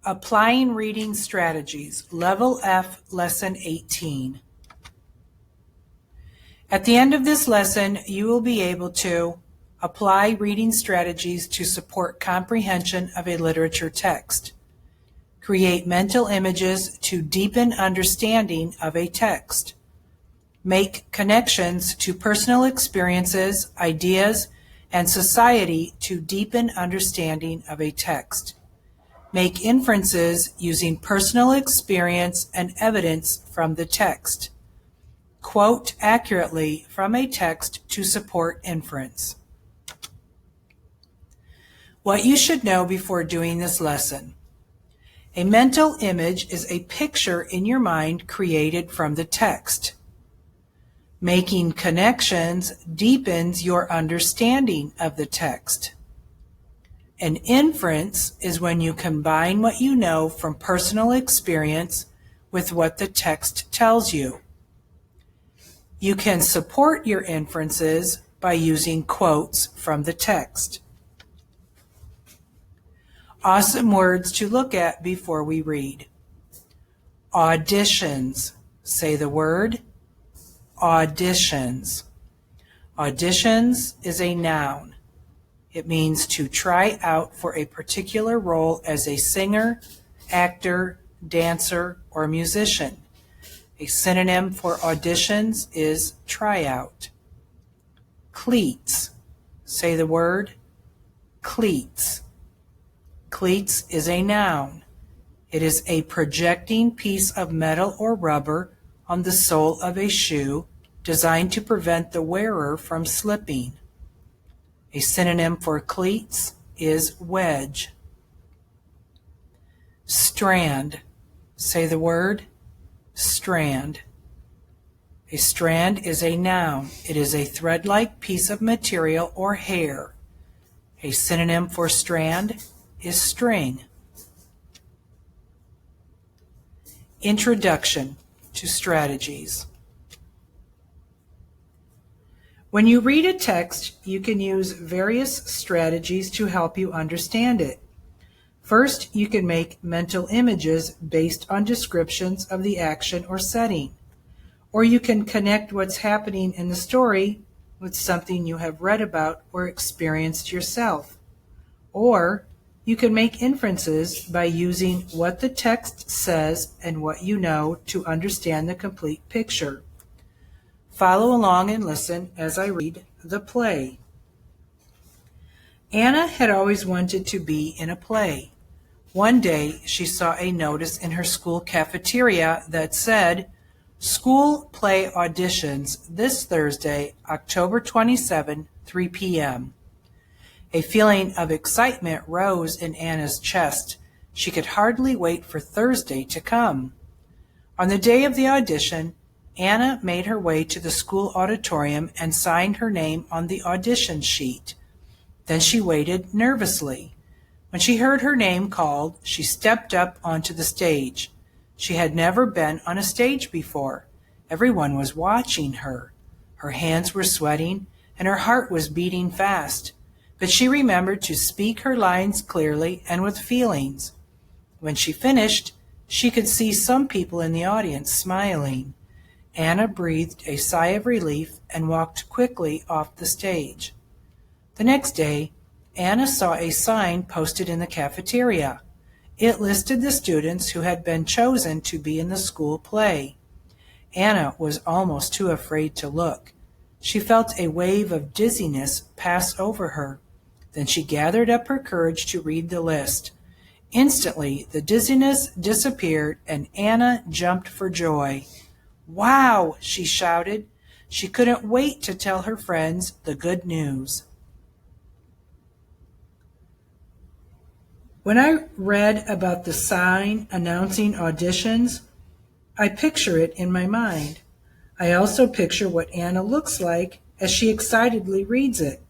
Applying Reading Strategies, Level F, Lesson 18. At the end of this lesson, you will be able to apply reading strategies to support comprehension of a literature text, create mental images to deepen understanding of a text, make connections to personal experiences, ideas, and society to deepen understanding of a text, make inferences using personal experience and evidence from the text, quote accurately from a text to support inference. What you should know before doing this lesson. A mental image is a picture in your mind created from the text. Making connections deepens your understanding of the text. An inference is when you combine what you know from personal experience with what the text tells you. You can support your inferences by using quotes from the text. Awesome words to look at before we read. Auditions. Say the word. Auditions. Auditions is a noun. It means to try out for a particular role as a singer, actor, dancer, or musician. A synonym for auditions is tryout. Cleats. Say the word. Cleats. Cleats is a noun. It is a projecting piece of metal or rubber on the sole of a shoe designed to prevent the wearer from slipping. A synonym for cleats is wedge. Strand. Say the word. Strand. A strand is a noun. It is a thread-like piece of material or hair. A synonym for strand is string. Introduction to strategies. When you read a text, you can use various strategies to help you understand it. First, you can make mental images based on descriptions of the action or setting, or you can connect what's happening in the story with something you have read about or experienced yourself, or you can make inferences by using what the text says and what you know to understand the complete picture. Follow along and listen as I read the play. Anna had always wanted to be in a play. One day, she saw a notice in her school cafeteria that said, "School play auditions this Thursday, October 27, 3 p.m. A feeling of excitement rose in Anna's chest. She could hardly wait for Thursday to come. On the day of the audition, Anna made her way to the school auditorium and signed her name on the audition sheet. Then she waited nervously. When she heard her name called, she stepped up onto the stage. She had never been on a stage before. Everyone was watching her. Her hands were sweating and her heart was beating fast. But she remembered to speak her lines clearly and with feelings. When she finished, she could see some people in the audience smiling. Anna breathed a sigh of relief and walked quickly off the stage. The next day, Anna saw a sign posted in the cafeteria. It listed the students who had been chosen to be in the school play. Anna was almost too afraid to look. She felt a wave of dizziness pass over her. Then she gathered up her courage to read the list. Instantly, the dizziness disappeared and Anna jumped for joy. "Wow!" she shouted. She couldn't wait to tell her friends the good news. When I read about the sign announcing auditions, I picture it in my mind. I also picture what Anna looks like as she excitedly reads it.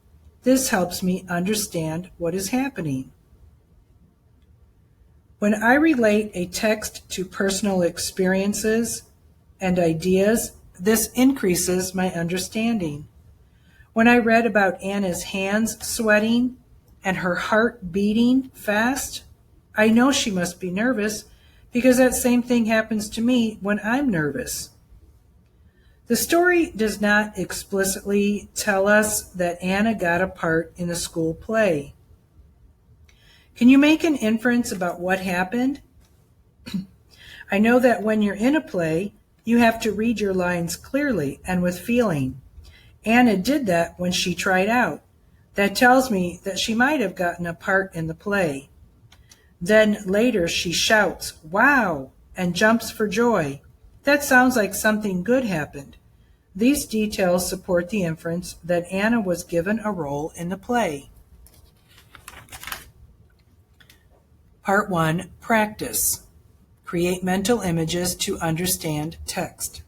This helps me understand what is happening. When I relate a text to personal experiences and ideas, this increases my understanding. When I read about Anna's hands sweating and her heart beating fast, I know she must be nervous because that same thing happens to me when I'm nervous. The story does not explicitly tell us that Anna got a part in the school play. Can you make an inference about what happened? I know that when you're in a play, you have to read your lines clearly and with feeling. Anna did that when she tried out. That tells me that she might have gotten a part in the play. Then later she shouts, "Wow!" and jumps for joy. That sounds like something good happened. These details support the inference that Anna was given a role in the play. Part 1, Practice. Create mental images to understand text.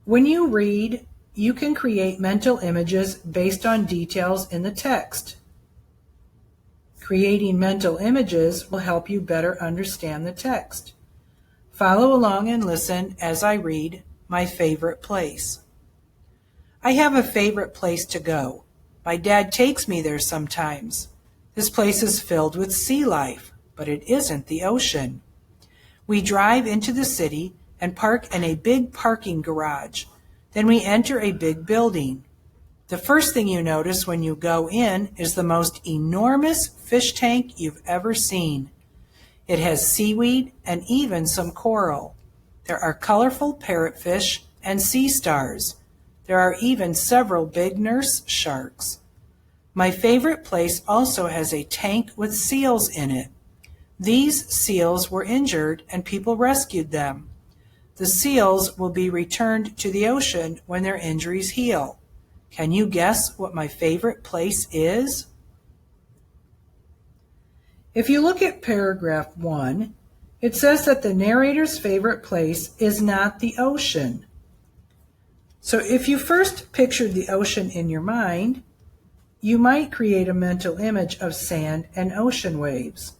When you read, you can create mental images based on details in the text. Creating mental images will help you better understand the text. Follow along and listen as I read My Favorite Place. I have a favorite place to go. My dad takes me there sometimes. This place is filled with sea life, but it isn't the ocean. We drive into the city and park in a big parking garage. Then we enter a big building. The first thing you notice when you go in is the most enormous fish tank you've ever seen. It has seaweed and even some coral. There are colorful parrotfish and sea stars. There are even several big nurse sharks. My favorite place also has a tank with seals in it. These seals were injured and people rescued them. The seals will be returned to the ocean when their injuries heal. Can you guess what my favorite place is? If you look at paragraph 1, it says that the narrator's favorite place is not the ocean. So if you first pictured the ocean in your mind, you might create a mental image of sand and ocean waves.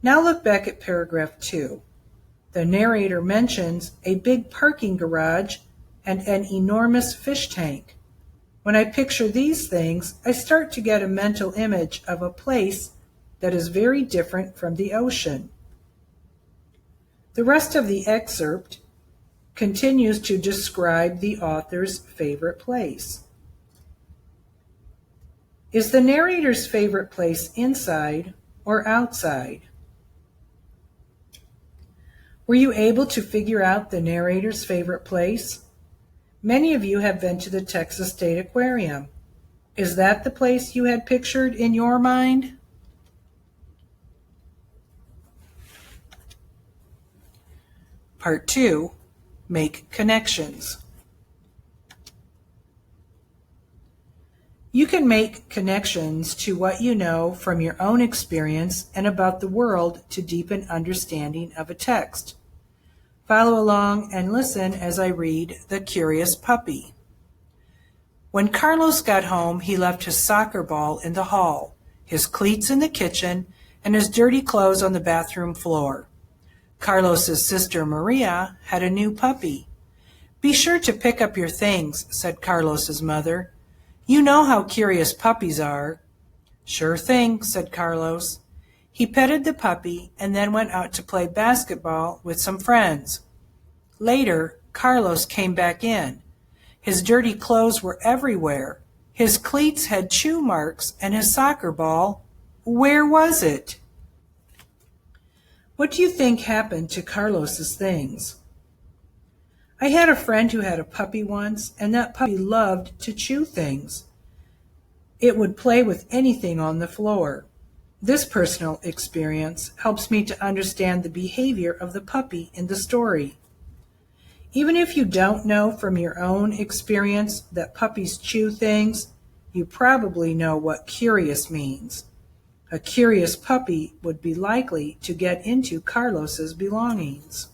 Now look back at paragraph 2. The narrator mentions a big parking garage and an enormous fish tank. When I picture these things, I start to get a mental image of a place that is very different from the ocean. The rest of the excerpt continues to describe the author's favorite place. Is the narrator's favorite place inside or outside? Were you able to figure out the narrator's favorite place? Many of you have been to the Texas State Aquarium. Is that the place you had pictured in your mind? Part 2, Make Connections. You can make connections to what you know from your own experience and about the world to deepen understanding of a text. Follow along and listen as I read The Curious Puppy. When Carlos got home, he left his soccer ball in the hall, his cleats in the kitchen, and his dirty clothes on the bathroom floor. Carlos's sister Maria had a new puppy. "Be sure to pick up your things," said Carlos's mother. "You know how curious puppies are." "Sure thing," said Carlos. He petted the puppy and then went out to play basketball with some friends. Later, Carlos came back in. His dirty clothes were everywhere. His cleats had chew marks, and his soccer ball, where was it? What do you think happened to Carlos's things? I had a friend who had a puppy once, and that puppy loved to chew things. It would play with anything on the floor. This personal experience helps me to understand the behavior of the puppy in the story. Even if you don't know from your own experience that puppies chew things, you probably know what curious means. A curious puppy would be likely to get into Carlos's belongings.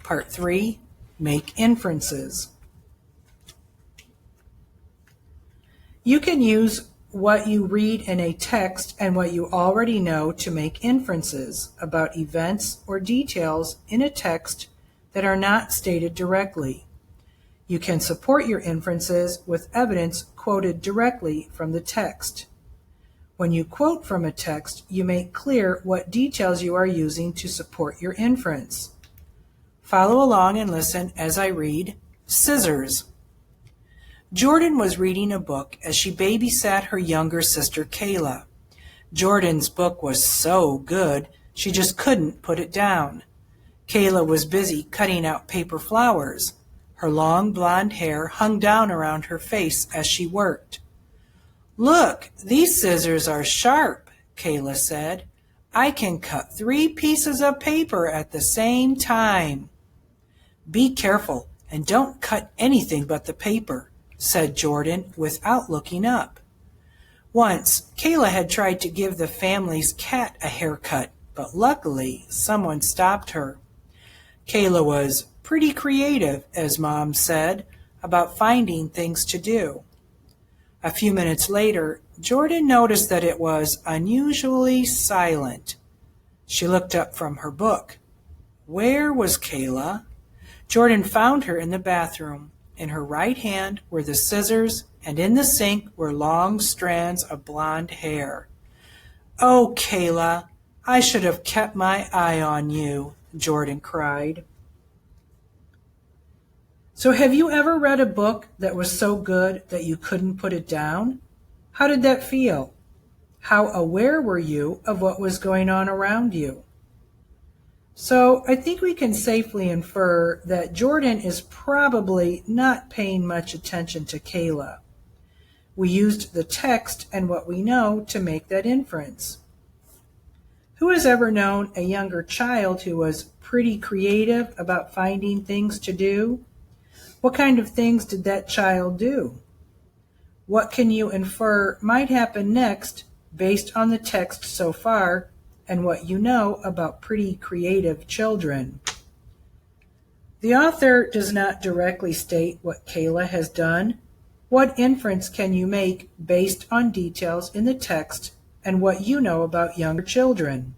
Part 3, Make Inferences. You can use what you read in a text and what you already know to make inferences about events or details in a text that are not stated directly. You can support your inferences with evidence quoted directly from the text. When you quote from a text, you make clear what details you are using to support your inference. Follow along and listen as I read. Scissors. Jordan was reading a book as she babysat her younger sister Kayla. Jordan's book was so good, she just couldn't put it down. Kayla was busy cutting out paper flowers. Her long blonde hair hung down around her face as she worked. "Look, these scissors are sharp," Kayla said. "I can cut 3 pieces of paper at the same time." "Be careful and don't cut anything but the paper," said Jordan without looking up. Once, Kayla had tried to give the family's cat a haircut, but luckily someone stopped her. Kayla was pretty creative, as Mom said, about finding things to do. A few minutes later, Jordan noticed that it was unusually silent. She looked up from her book. Where was Kayla? Jordan found her in the bathroom. In her right hand were the scissors, and in the sink were long strands of blonde hair. "Oh, Kayla, I should have kept my eye on you," Jordan cried. So have you ever read a book that was so good that you couldn't put it down? How did that feel? How aware were you of what was going on around you? So I think we can safely infer that Jordan is probably not paying much attention to Kayla. We used the text and what we know to make that inference. Who has ever known a younger child who was pretty creative about finding things to do? What kind of things did that child do? What can you infer might happen next based on the text so far and what you know about pretty creative children? The author does not directly state what Kayla has done. What inference can you make based on details in the text and what you know about younger children?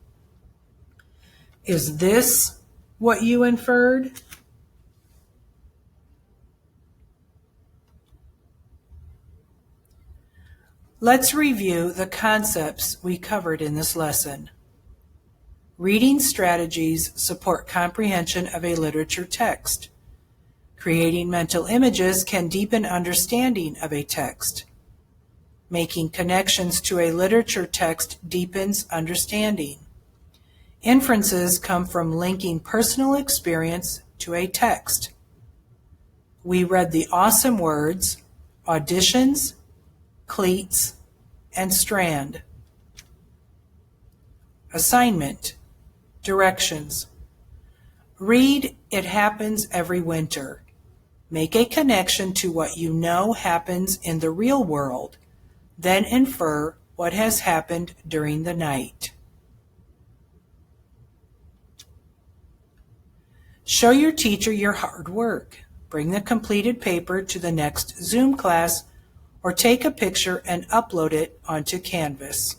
Is this what you inferred? Let's review the concepts we covered in this lesson. Reading strategies support comprehension of a literature text. Creating mental images can deepen understanding of a text. Making connections to a literature text deepens understanding. Inferences come from linking personal experience to a text. We read the awesome words, auditions, cleats, and strand. Assignment. Directions. Read It Happens Every Winter. Make a connection to what you know happens in the real world, then infer what has happened during the night. Show your teacher your hard work. Bring the completed paper to the next Zoom class or take a picture and upload it onto Canvas.